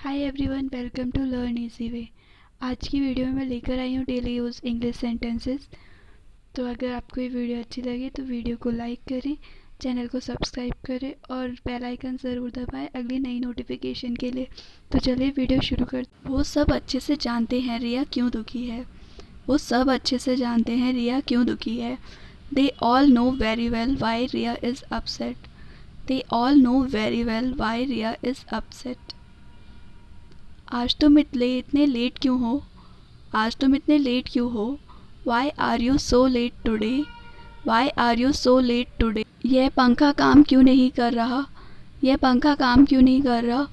Hi everyone, welcome to learn easy way. आज की video में मैं लेकर आई हूँ डेली यूज़ इंग्लिश सेंटेंसेस। तो अगर आपको ये वीडियो अच्छी लगे तो वीडियो को लाइक करें, चैनल को सब्सक्राइब करें और बेल आइकन ज़रूर दबाएं अगली नई नोटिफिकेशन के लिए। तो चलिए वीडियो शुरू कर। वो सब अच्छे से जानते हैं रिया क्यों दुखी है। वो सब अच्छे से जानते हैं रिया क्यों दुखी है। They all know very well why Riya is upset. They all know very well why Riya is upset. आज तुम इतने लेट क्यों हो। आज तुम इतने लेट क्यों हो। Why are you so late today. Why are you so late today. यह पंखा काम क्यों नहीं कर रहा। यह पंखा काम क्यों नहीं कर रहा।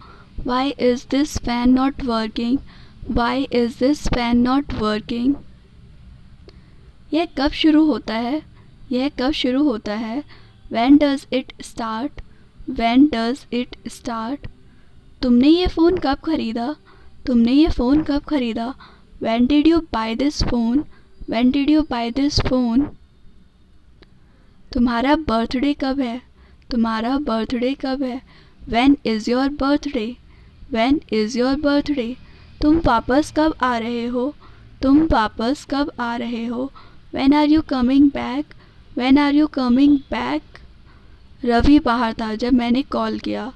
Why is this fan not working. Why is this fan not working. यह कब शुरू होता है। यह कब शुरू होता है। When does it start? When does it start? तुमने ये फ़ोन कब खरीदा। तुमने ये फ़ोन कब खरीदा। When did you buy this phone? When did you buy this phone? तुम्हारा बर्थडे कब है। तुम्हारा बर्थडे कब है। When is your birthday? When is your birthday? तुम वापस कब आ रहे हो। तुम वापस कब आ रहे हो। When are you coming back? When are you coming back? Ravi बाहर था जब मैंने कॉल किया।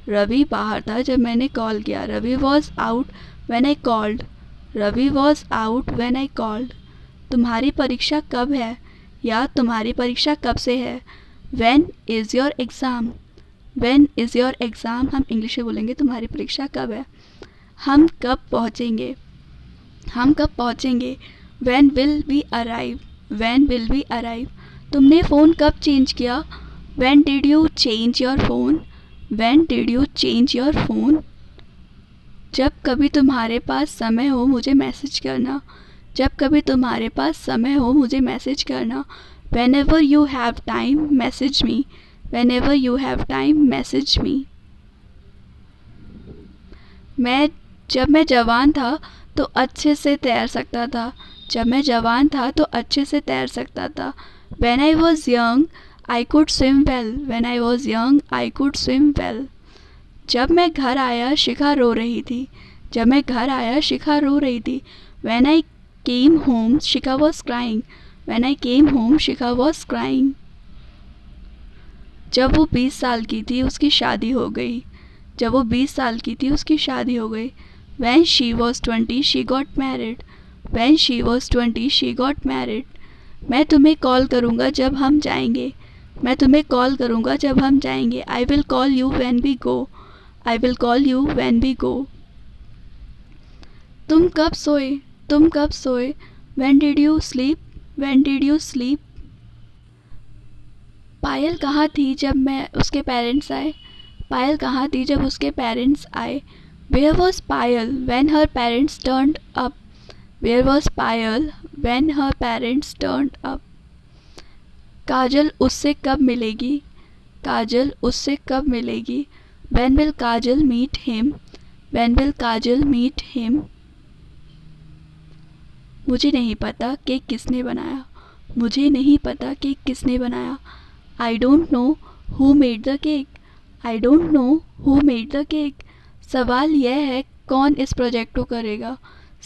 रवि बाहर था जब मैंने कॉल किया। Ravi was out when I called. Ravi was out when I called. तुम्हारी परीक्षा कब है या तुम्हारी परीक्षा कब से है। When is your exam. When is your exam हम इंग्लिश में बोलेंगे तुम्हारी परीक्षा कब है। हम कब पहुँचेंगे। हम कब पहुँचेंगे। When will we arrive. When will we arrive. तुमने फ़ोन कब चेंज किया। When did you change your phone? When did you change your phone? जब कभी तुम्हारे पास समय हो मुझे मैसेज करना। जब कभी तुम्हारे पास समय हो मुझे मैसेज करना। Whenever you have time, message me. Whenever you have time, message me. जब मैं जवान था तो अच्छे से तैर सकता था। जब मैं जवान था तो अच्छे से तैर सकता था। When I was young, I could swim well. When I was young, I could swim well. जब मैं घर आया शिखा रो रही थी। जब मैं घर आया शिखा रो रही थी। When I came home, Shikha was crying. When I came home, Shikha was crying. जब वो 20 साल की थी उसकी शादी हो गई। जब वो 20 साल की थी उसकी शादी हो गई। When she was 20, she got married. When she was 20, she got married. मैं तुम्हें कॉल करूँगा जब हम जाएंगे। मैं तुम्हें कॉल करूँगा जब हम जाएंगे। I will call you when we go. I will call you when we go. तुम कब सोए। तुम कब सोए। When did you sleep. When did you sleep. Payal कहाँ थी जब मैं उसके पेरेंट्स आए। पायल कहाँ थी जब उसके पेरेंट्स आए। Where was Payal when her parents turned up. Where was Payal when her parents turned up. Kajal उससे कब मिलेगी। काजल उससे कब मिलेगी। When will Kajal meet him? When will Kajal meet him? मुझे नहीं पता केक किसने बनाया। मुझे नहीं पता केक किसने बनाया। I don't know who made the cake. I don't know who made the cake. सवाल यह है कौन इस प्रोजेक्ट को करेगा।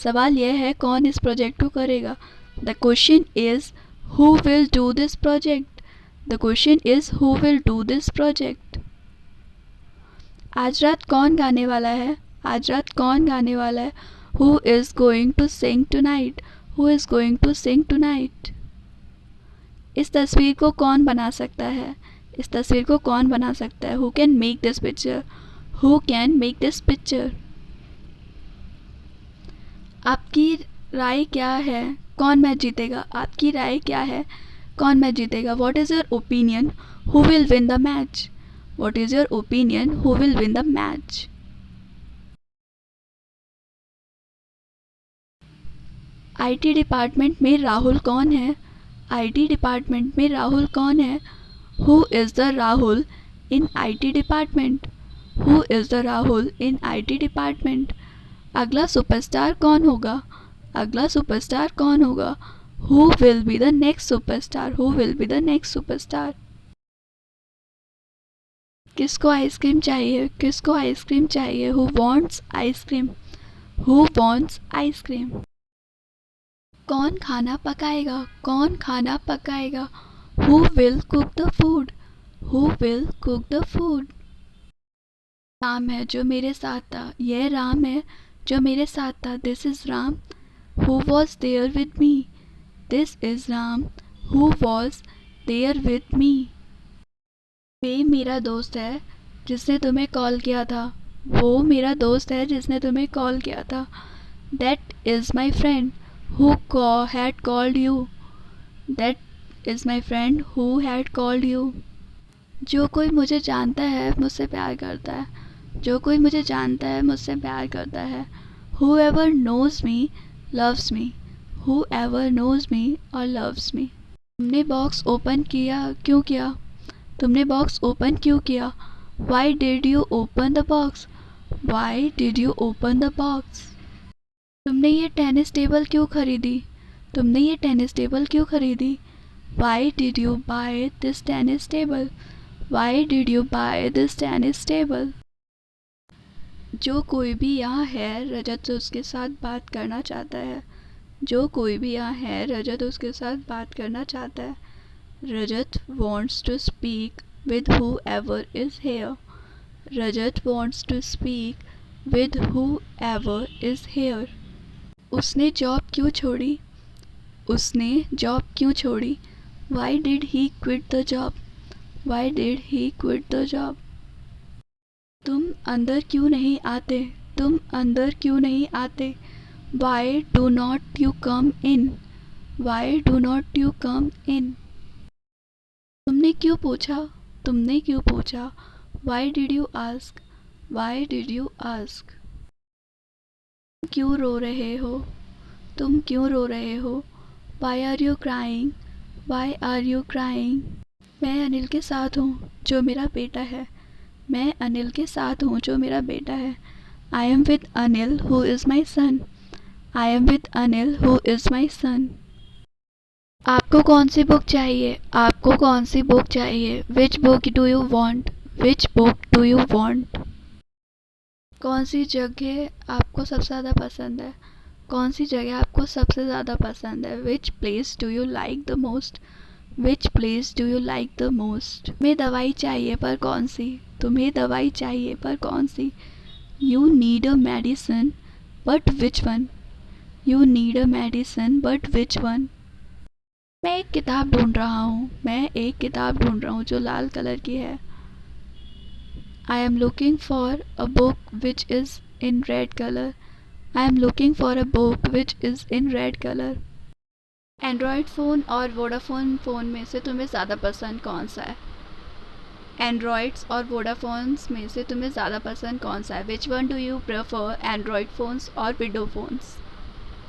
सवाल यह है कौन इस प्रोजेक्ट को करेगा। The question is who will do this project? The question is who will do this project? आज रात कौन गाने वाला है। आज रात कौन गाने वाला है। Who is going to sing tonight? Who is going to sing tonight? इस तस्वीर को कौन बना सकता है। इस तस्वीर को कौन बना सकता है। Who can make this picture? Who can make this picture? आपकी राय क्या है कौन मैच जीतेगा। आपकी राय क्या है कौन मैच जीतेगा। What is your opinion? Who will win the match? What is your opinion? Who will win the match? IT department में राहुल कौन है। IT डिपार्टमेंट में राहुल कौन है। Who is the Rahul in IT department. Who is the Rahul in IT department. अगला superstar कौन होगा। अगला सुपरस्टार कौन होगा। Who will be the next superstar? Who will be the next superstar? किसको आइसक्रीम चाहिए, किसको आइसक्रीम चाहिए? Who wants ice cream, who wants ice cream. कौन खाना पकाएगा, कौन खाना पकाएगा? Who will cook the food, who will cook the food. Ram है जो मेरे साथ था, यह राम है जो मेरे साथ था। This is Ram who was there with me, this is Ram who was there with me. वे मेरा दोस्त है जिसने तुम्हें कॉल किया था, वो मेरा दोस्त है जिसने तुम्हें कॉल किया था। That is my friend who had called you, that is my friend who had called you. जो कोई मुझे जानता है मुझसे प्यार करता है, जो कोई मुझे जानता है मुझसे प्यार करता है। Whoever knows me loves me, whoever knows me or loves me। तुमने बॉक्स ओपन किया क्यों किया, तुमने बॉक्स ओपन क्यों किया? Why did you open the box, why did you open the box। तुमने ये टेनिस टेबल क्यों खरीदी, तुमने ये टेनिस टेबल क्यों खरीदी? Why did you buy this tennis table, why did you buy this tennis table। जो कोई भी यहाँ है रजत उसके साथ बात करना चाहता है, जो कोई भी यहाँ है रजत उसके साथ बात करना चाहता है। रजत wants to speak with whoever is here, Rajat wants to speak with whoever is here। उसने जॉब क्यों छोड़ी, उसने जॉब क्यों छोड़ी? Why did he quit the job, why did he quit the job। तुम अंदर क्यों नहीं आते, तुम अंदर क्यों नहीं आते? Why do not you come in, why do not you come in। तुमने क्यों पूछा, तुमने क्यों पूछा? Why did you ask, why did you ask। तुम क्यों रो रहे हो, तुम क्यों रो रहे हो? Why are you crying, why are you crying। मैं अनिल के साथ हूँ जो मेरा बेटा है, मैं अनिल के साथ हूँ जो मेरा बेटा है। I am with Anil who is my son, I am with Anil who is my son। आपको कौन सी बुक चाहिए, आपको कौन सी बुक चाहिए? Which book do you want, which book do you want। कौन सी जगह आपको सबसे ज़्यादा पसंद है, कौन सी जगह आपको सबसे ज़्यादा पसंद है? Which place do you like the most, Which place do you like the most। तुम्हें दवाई चाहिए पर कौन सी, तुम्हें दवाई चाहिए पर कौन सी? You need a medicine but which one, You need a medicine but which one। मैं एक किताब ढूंढ रहा हूँ, मैं एक किताब ढूंढ रहा हूँ जो लाल कलर की है। I am looking for a book which is in red color, I am looking for a book which is in red color। Android phone और वोडाफोन फ़ोन में से तुम्हें ज़्यादा पसंद कौन सा है? एंड्रॉयड्स और वोडाफोन्स में से तुम्हें ज़्यादा पसंद कौन सा है? Which one do you prefer, android phones और window phones?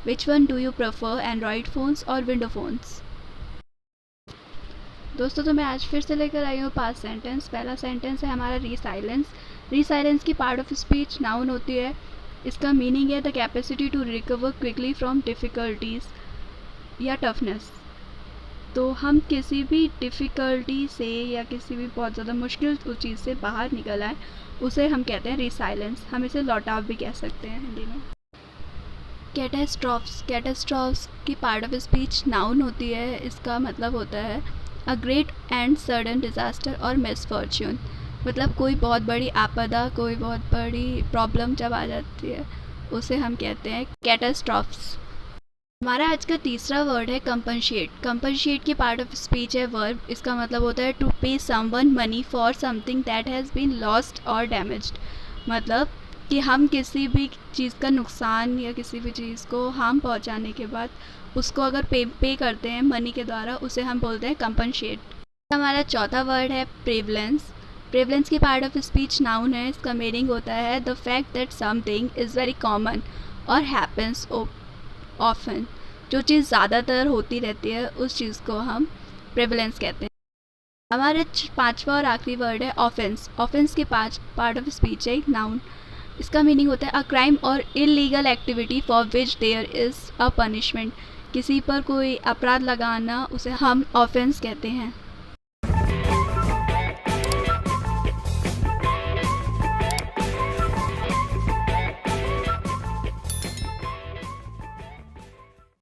Which one do you prefer, android phones और विंडो फ़ोन्स? दोस्तों तो मैं आज फिर से लेकर आई हूँ 5 सेंटेंस। पहला सेंटेंस है हमारा रीसाइलेंस। रीसाइलेंस की पार्ट ऑफ स्पीच नाउन होती है। इसका मीनिंग है the capacity to recover quickly from difficulties या टफनेस। तो हम किसी भी डिफ़िकल्टी से या किसी भी बहुत ज़्यादा मुश्किल उस चीज़ से बाहर निकल आए उसे हम कहते हैं रीसाइलेंस। हम इसे लौटाव भी कह सकते हैं हिंदी में। कैटास्ट्रॉफ्स, कैटास्ट्रॉफ्स की पार्ट ऑफ स्पीच नाउन होती है। इसका मतलब होता है a great and sudden disaster और मिसफॉर्च्यून। मतलब कोई बहुत बड़ी आपदा, कोई बहुत बड़ी प्रॉब्लम जब आ जाती है उसे हम कहते हैं कैटास्ट्रॉफ्स। हमारा आज का तीसरा वर्ड है कंपनशिएट। कंपनशिएट की पार्ट ऑफ स्पीच है वर्ब। इसका मतलब होता है to pay someone money for something that has been lost और डैमेज्ड। मतलब कि हम किसी भी चीज़ का नुकसान या किसी भी चीज़ को हार्म पहुंचाने के बाद उसको अगर पे करते हैं मनी के द्वारा, उसे हम बोलते हैं कंपनशिएट। हमारा चौथा वर्ड है प्रेवलेंस। प्रेवलेंस की पार्ट ऑफ स्पीच नाउन है। इसका मीनिंग होता है the fact that something is very common और हैपन्स ऑफन। जो चीज़ ज़्यादातर होती रहती है उस चीज़ को हम प्रेवलेंस कहते हैं। हमारा पांचवा और आखिरी वर्ड है ऑफेंस। ऑफेंस की पार्ट ऑफ स्पीच है एक नाउन। इसका मीनिंग होता है अ क्राइम और illegal activity for which there is a punishment. किसी पर कोई अपराध लगाना उसे हम ऑफेंस कहते हैं।